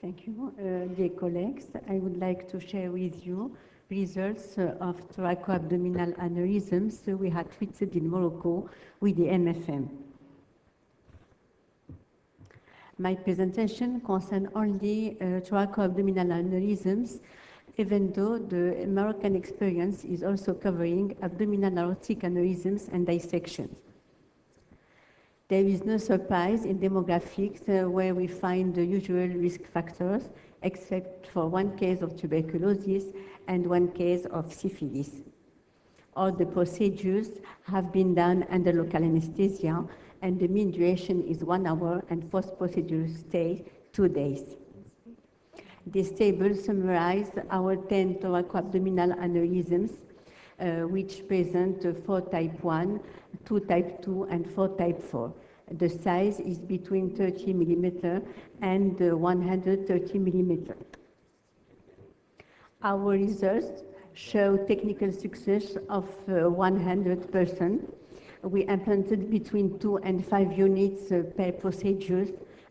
Thank you. Dear colleagues, I would like to share with you results of thoracoabdominal aneurysms we had treated in Morocco with the MFM. My presentation concerns only thoracoabdominal aneurysms, even though the Moroccan experience is also covering abdominal aortic aneurysms and dissections. There is no surprise in demographics where we find the usual risk factors, except for one case of tuberculosis and one case of syphilis. All the procedures have been done under local anesthesia, and the mean duration is 1 hour, and post-procedure stay 2 days. This table summarizes our 10 thoracoabdominal aneurysms, which present 4 type 1, 2 type 2, and 4 type 4. The size is between 30 millimeter and 130 millimeter. Our results show technical success of 100%. We implanted between 2 and 5 units per procedure.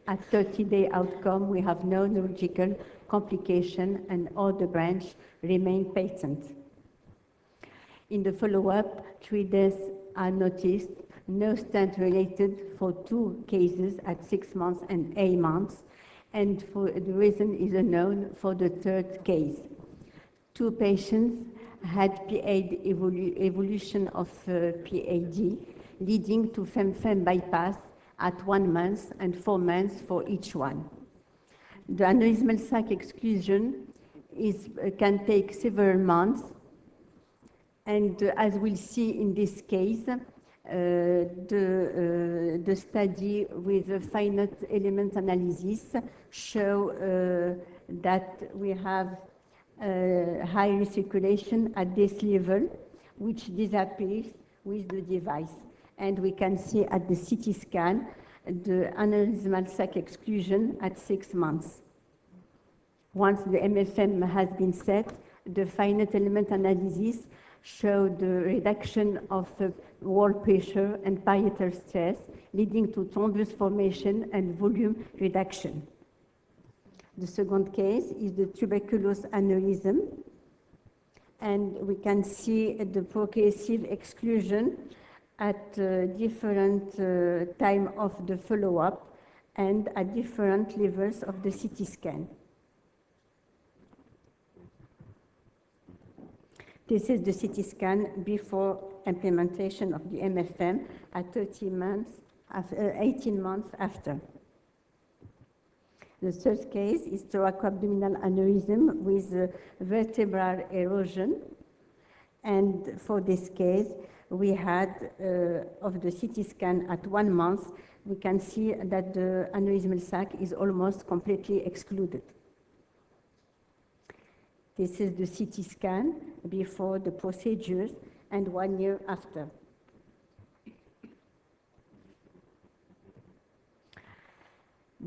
At 30-day outcome, we have no neurological complication, and all the branches remain patent. In the follow-up, 3 deaths are noticed, no stent related for 2 cases at 6 months and 8 months, and for the reason is unknown for the 3rd case. 2 patients had PAD evolution of PAD, leading to fem-fem bypass at 1 month and 4 months for each one. The aneurysmal sac exclusion can take several months, and as we'll see in this case, the study with the finite element analysis show that we have high recirculation at this level, which disappears with the device. And we can see at the CT scan the aneurysmal sac exclusion at 6 months. Once the MFM has been set, the finite element analysis showed the reduction of wall pressure and parietal stress, leading to thrombus formation and volume reduction. The second case is the tuberculous aneurysm, and we can see the progressive exclusion at different time of the follow-up and at different levels of the CT scan. This is the CT scan before implementation of the MFM at 18 months after. The third case is thoracoabdominal aneurysm with vertebral erosion. And for this case, we had, of the CT scan at 1 month, we can see that the aneurysmal sac is almost completely excluded. This is the CT scan before the procedures and 1 year after.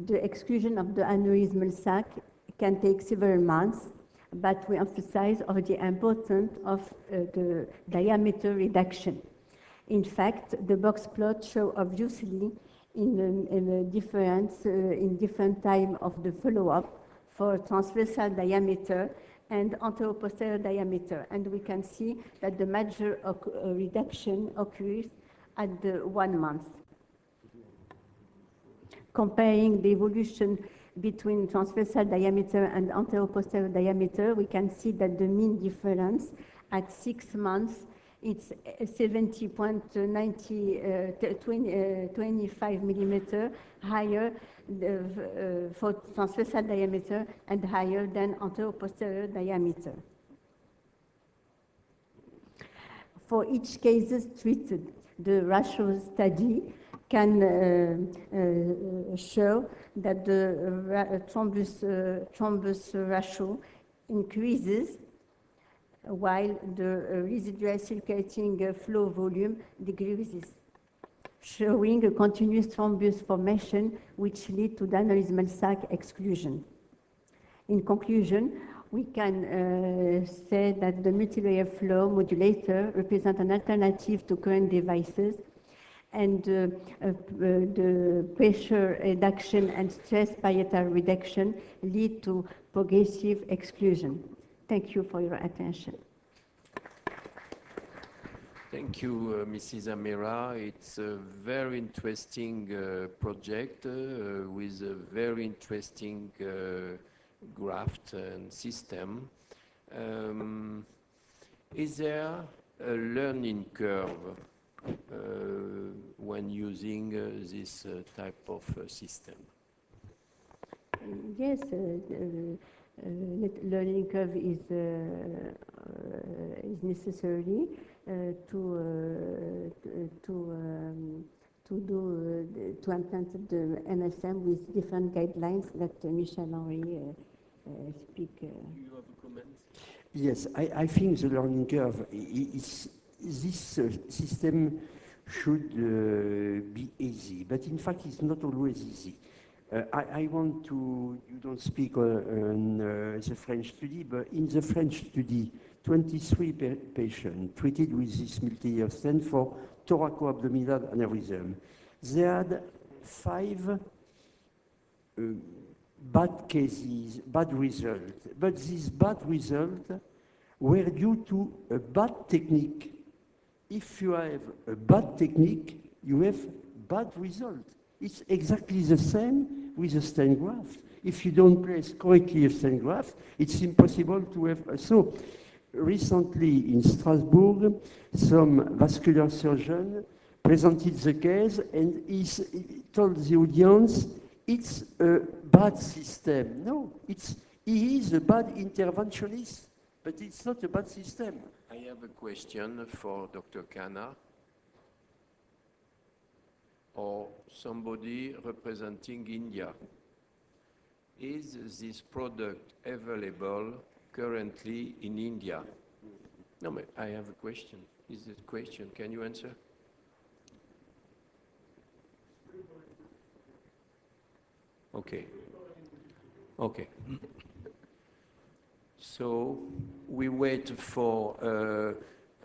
The exclusion of the aneurysmal sac can take several months, but we emphasize of the importance of the diameter reduction. In fact, the box plot show obviously in a difference in different time of the follow-up for transversal diameter and anteroposterior diameter, and we can see that the major reduction occurs at the 1 month. Comparing the evolution between transversal diameter and anteroposterior diameter, we can see that the mean difference at 6 months it's 70.25 millimeter higher for transversal diameter and higher than anteroposterior diameter. For each case treated, the ratio study can show that the thrombus ratio increases while the residual circulating flow volume decreases, showing a continuous thrombus formation which leads to the aneurysmal sac exclusion. In conclusion, we can say that the multilayer flow modulator represents an alternative to current devices, and the pressure reduction and stress parietal reduction lead to progressive exclusion. Thank you for your attention. Thank you, Mrs. Amira. It's a very interesting project with a very interesting graft and system. Is there a learning curve when using this type of system? Yes, learning curve is necessary to implement the MSM with different guidelines that Michel-Henri speak. Do you have a comment? Yes, I think the learning curve is this system should be easy, but in fact it's not always easy. I want to, you don't speak on the French study, but in the French study, 23 patients treated with this multi-year stent for thoracoabdominal aneurysm. They had 5 bad cases, bad results, but these bad results were due to a bad technique. If you have a bad technique, you have bad results. It's exactly the same with a stent graft. If you don't place correctly a stent graft, it's impossible to have. So recently in Strasbourg, some vascular surgeon presented the case and he told the audience, it's a bad system. No, he is a bad interventionist, but it's not a bad system. I have a question for Dr. Khanna or somebody representing India. Is this product available currently in India? No, but I have a question. Is it a question? Can you answer? Okay. Okay. So we wait for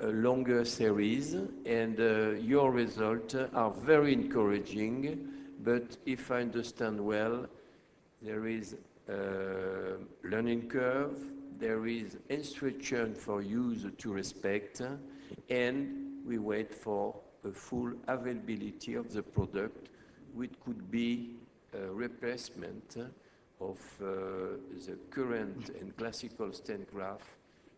a longer series, and your results are very encouraging, but if I understand well, there is a learning curve, there is instruction for users to respect, and we wait for a full availability of the product, which could be a replacement of the current and classical stent graft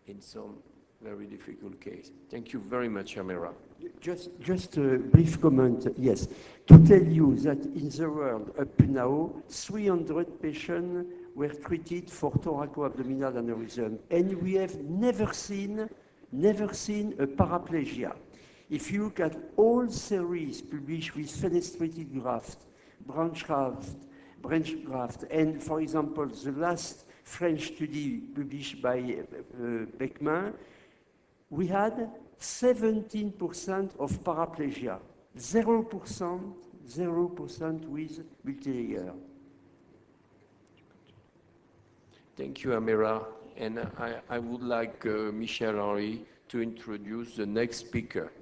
in some very difficult case. Thank you very much, Amira. Just a brief comment, yes. To tell you that in the world up to now, 300 patients were treated for thoracoabdominal aneurysm, and we have never seen a paraplegia. If you look at all series published with fenestrated graft, branch graft, and for example, the last French study published by Beckman, we had 17% of paraplegia, 0% with multi-layer. Thank you, Amira. And I would like Michel-Henri to introduce the next speaker.